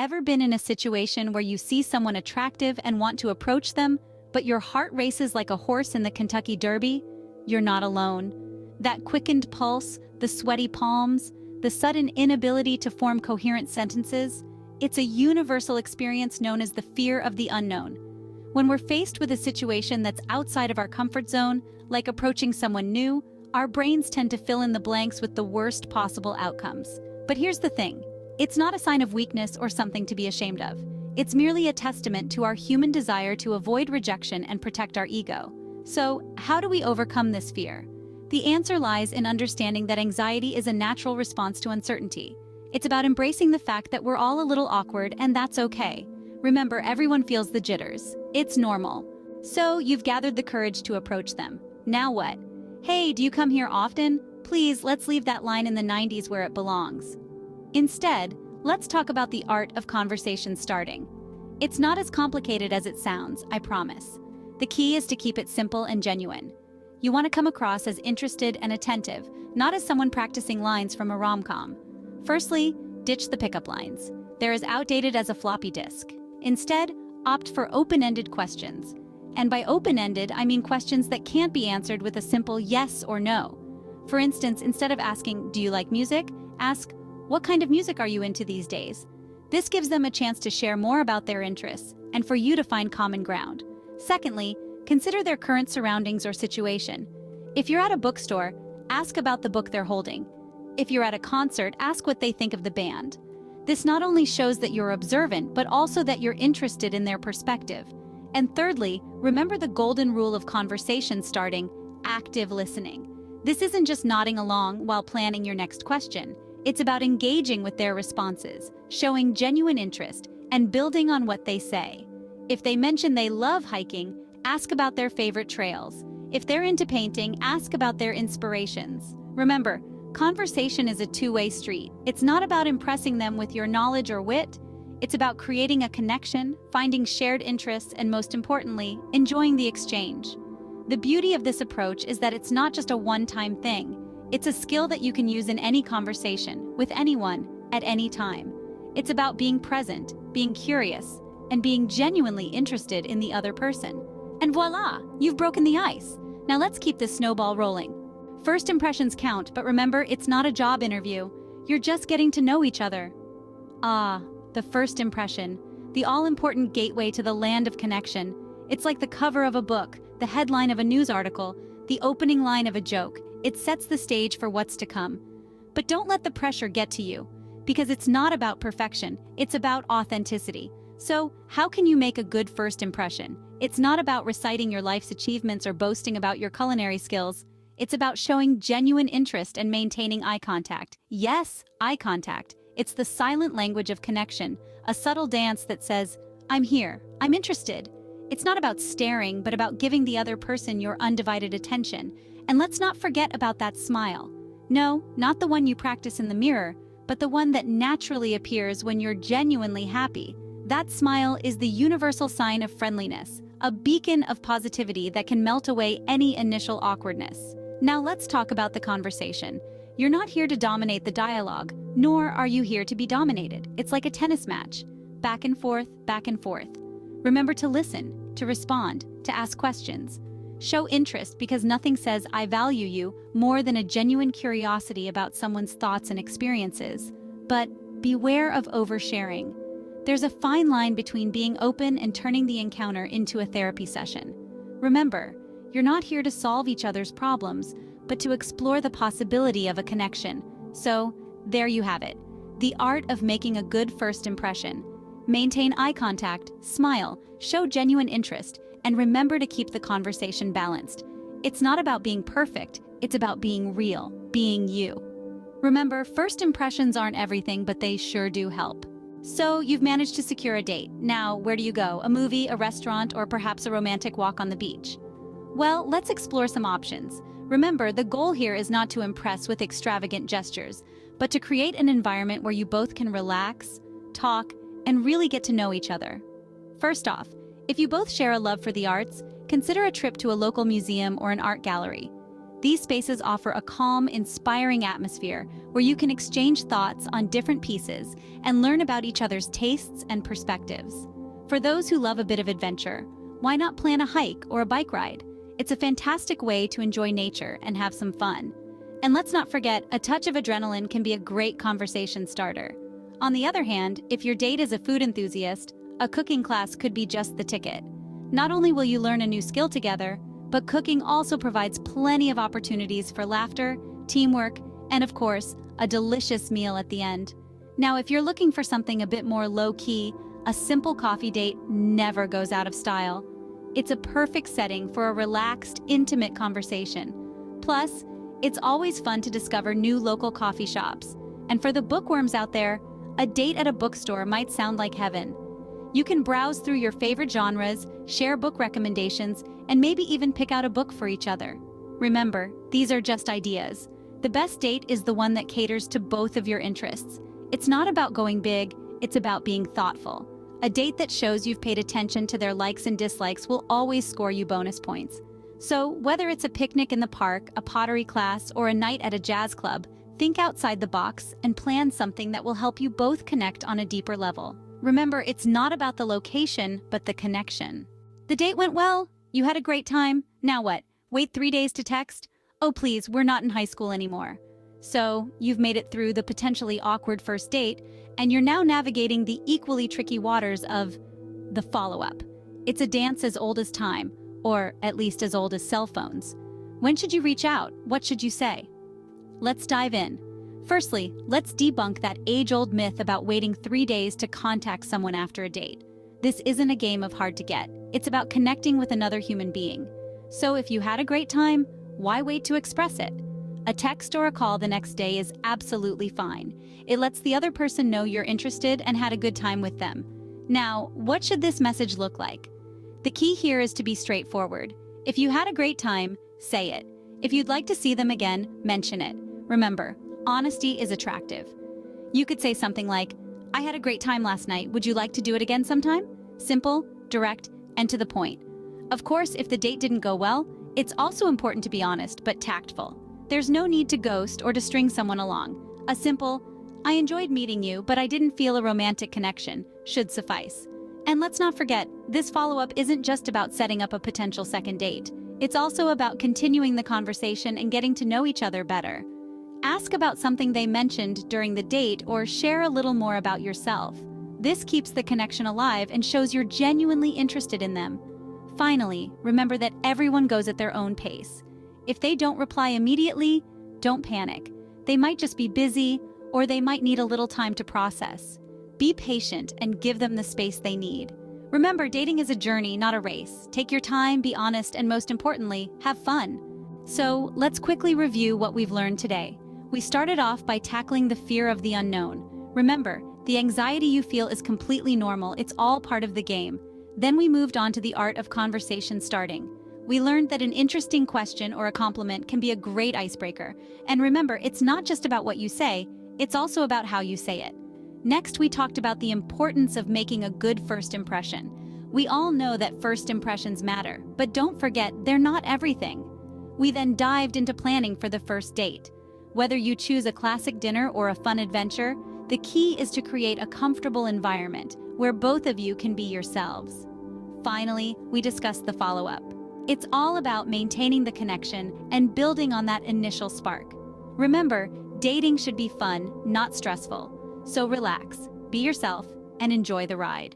ever been in a situation where you see someone attractive and want to approach them, but your heart races like a horse in the Kentucky Derby? You're not alone. That quickened pulse, the sweaty palms, the sudden inability to form coherent sentences, it's a universal experience known as the fear of the unknown. When we're faced with a situation that's outside of our comfort zone, like approaching someone new, our brains tend to fill in the blanks with the worst possible outcomes. But here's the thing. It's not a sign of weakness or something to be ashamed of. It's merely a testament to our human desire to avoid rejection and protect our ego. So, how do we overcome this fear? The answer lies in understanding that anxiety is a natural response to uncertainty. It's about embracing the fact that we're all a little awkward, and that's okay. Remember, everyone feels the jitters. It's normal. So, you've gathered the courage to approach them. Now what? Hey, do you come here often? Please, let's leave that line in the 90s where it belongs. Instead, let's talk about the art of conversation starting. It's not as complicated as it sounds, I promise. The key is to keep it simple and genuine. You want to come across as interested and attentive, not as someone practicing lines from a rom-com. Firstly, ditch the pickup lines. They're as outdated as a floppy disk. Instead, opt for open-ended questions. And by open-ended, I mean questions that can't be answered with a simple yes or no. For instance, instead of asking, "Do you like music?" ask, "What kind of music are you into these days?" This gives them a chance to share more about their interests and for you to find common ground. Secondly, consider their current surroundings or situation. If you're at a bookstore, ask about the book they're holding. If you're at a concert, ask what they think of the band. This not only shows that you're observant, but also that you're interested in their perspective. And thirdly, remember the golden rule of conversation starting: active listening. This isn't just nodding along while planning your next question. It's about engaging with their responses, showing genuine interest, and building on what they say. If they mention they love hiking, ask about their favorite trails. If they're into painting, ask about their inspirations. Remember, conversation is a two-way street. It's not about impressing them with your knowledge or wit. It's about creating a connection, finding shared interests, and most importantly, enjoying the exchange. The beauty of this approach is that it's not just a one-time thing. It's a skill that you can use in any conversation, with anyone, at any time. It's about being present, being curious, and being genuinely interested in the other person. And voila, you've broken the ice. Now let's keep this snowball rolling. First impressions count, but remember, it's not a job interview. You're just getting to know each other. Ah, the first impression, the all-important gateway to the land of connection. It's like the cover of a book, the headline of a news article, the opening line of a joke. It sets the stage for what's to come. But don't let the pressure get to you, because it's not about perfection, it's about authenticity. So, how can you make a good first impression? It's not about reciting your life's achievements or boasting about your culinary skills. It's about showing genuine interest and maintaining eye contact. Yes, eye contact. It's the silent language of connection, a subtle dance that says, "I'm here, I'm interested." It's not about staring, but about giving the other person your undivided attention. And let's not forget about that smile. No, not the one you practice in the mirror, but the one that naturally appears when you're genuinely happy. That smile is the universal sign of friendliness, a beacon of positivity that can melt away any initial awkwardness. Now let's talk about the conversation. You're not here to dominate the dialogue, nor are you here to be dominated. It's like a tennis match. Back and forth, back and forth. Remember to listen, to respond, to ask questions. Show interest, because nothing says "I value you" more than a genuine curiosity about someone's thoughts and experiences. But beware of oversharing. There's a fine line between being open and turning the encounter into a therapy session. Remember, you're not here to solve each other's problems, but to explore the possibility of a connection. So, there you have it. The art of making a good first impression. Maintain eye contact, smile, show genuine interest, and remember to keep the conversation balanced. It's not about being perfect, it's about being real, being you. Remember, first impressions aren't everything, but they sure do help. So, you've managed to secure a date. Now, where do you go? A movie, a restaurant, or perhaps a romantic walk on the beach? Well, let's explore some options. Remember, the goal here is not to impress with extravagant gestures, but to create an environment where you both can relax, talk, and really get to know each other. First off, if you both share a love for the arts, consider a trip to a local museum or an art gallery. These spaces offer a calm, inspiring atmosphere where you can exchange thoughts on different pieces and learn about each other's tastes and perspectives. For those who love a bit of adventure, why not plan a hike or a bike ride? It's a fantastic way to enjoy nature and have some fun. And let's not forget, a touch of adrenaline can be a great conversation starter. On the other hand, if your date is a food enthusiast, a cooking class could be just the ticket. Not only will you learn a new skill together, but cooking also provides plenty of opportunities for laughter, teamwork, and of course, a delicious meal at the end. Now, if you're looking for something a bit more low-key, a simple coffee date never goes out of style. It's a perfect setting for a relaxed, intimate conversation. Plus, it's always fun to discover new local coffee shops. And for the bookworms out there, a date at a bookstore might sound like heaven. You can browse through your favorite genres, share book recommendations, and maybe even pick out a book for each other. Remember, these are just ideas. The best date is the one that caters to both of your interests. It's not about going big, it's about being thoughtful. A date that shows you've paid attention to their likes and dislikes will always score you bonus points. So, whether it's a picnic in the park, a pottery class, or a night at a jazz club, think outside the box and plan something that will help you both connect on a deeper level. Remember, it's not about the location, but the connection. The date went well, you had a great time, now what? Wait 3 days to text? Oh please, we're not in high school anymore. So, you've made it through the potentially awkward first date, and you're now navigating the equally tricky waters of the follow-up. It's a dance as old as time, or at least as old as cell phones. When should you reach out? What should you say? Let's dive in. Firstly, let's debunk that age-old myth about waiting 3 days to contact someone after a date. This isn't a game of hard to get. It's about connecting with another human being. So if you had a great time, why wait to express it? A text or a call the next day is absolutely fine. It lets the other person know you're interested and had a good time with them. Now, what should this message look like? The key here is to be straightforward. If you had a great time, say it. If you'd like to see them again, mention it. Remember, honesty is attractive. You could say something like, "I had a great time last night. Would you like to do it again sometime?" Simple, direct, and to the point. Of course, if the date didn't go well, it's also important to be honest but tactful. There's no need to ghost or to string someone along. A simple, "I enjoyed meeting you, but I didn't feel a romantic connection," should suffice. And let's not forget, this follow-up isn't just about setting up a potential second date. It's also about continuing the conversation and getting to know each other better. Ask about something they mentioned during the date or share a little more about yourself. This keeps the connection alive and shows you're genuinely interested in them. Finally, remember that everyone goes at their own pace. If they don't reply immediately, don't panic. They might just be busy, or they might need a little time to process. Be patient and give them the space they need. Remember, dating is a journey, not a race. Take your time, be honest, and most importantly, have fun. So, let's quickly review what we've learned today. We started off by tackling the fear of the unknown. Remember, the anxiety you feel is completely normal, it's all part of the game. Then we moved on to the art of conversation starting. We learned that an interesting question or a compliment can be a great icebreaker. And remember, it's not just about what you say, it's also about how you say it. Next, we talked about the importance of making a good first impression. We all know that first impressions matter, but don't forget, they're not everything. We then dived into planning for the first date. Whether you choose a classic dinner or a fun adventure, the key is to create a comfortable environment where both of you can be yourselves. Finally, we discussed the follow-up. It's all about maintaining the connection and building on that initial spark. Remember, dating should be fun, not stressful. So relax, be yourself, and enjoy the ride.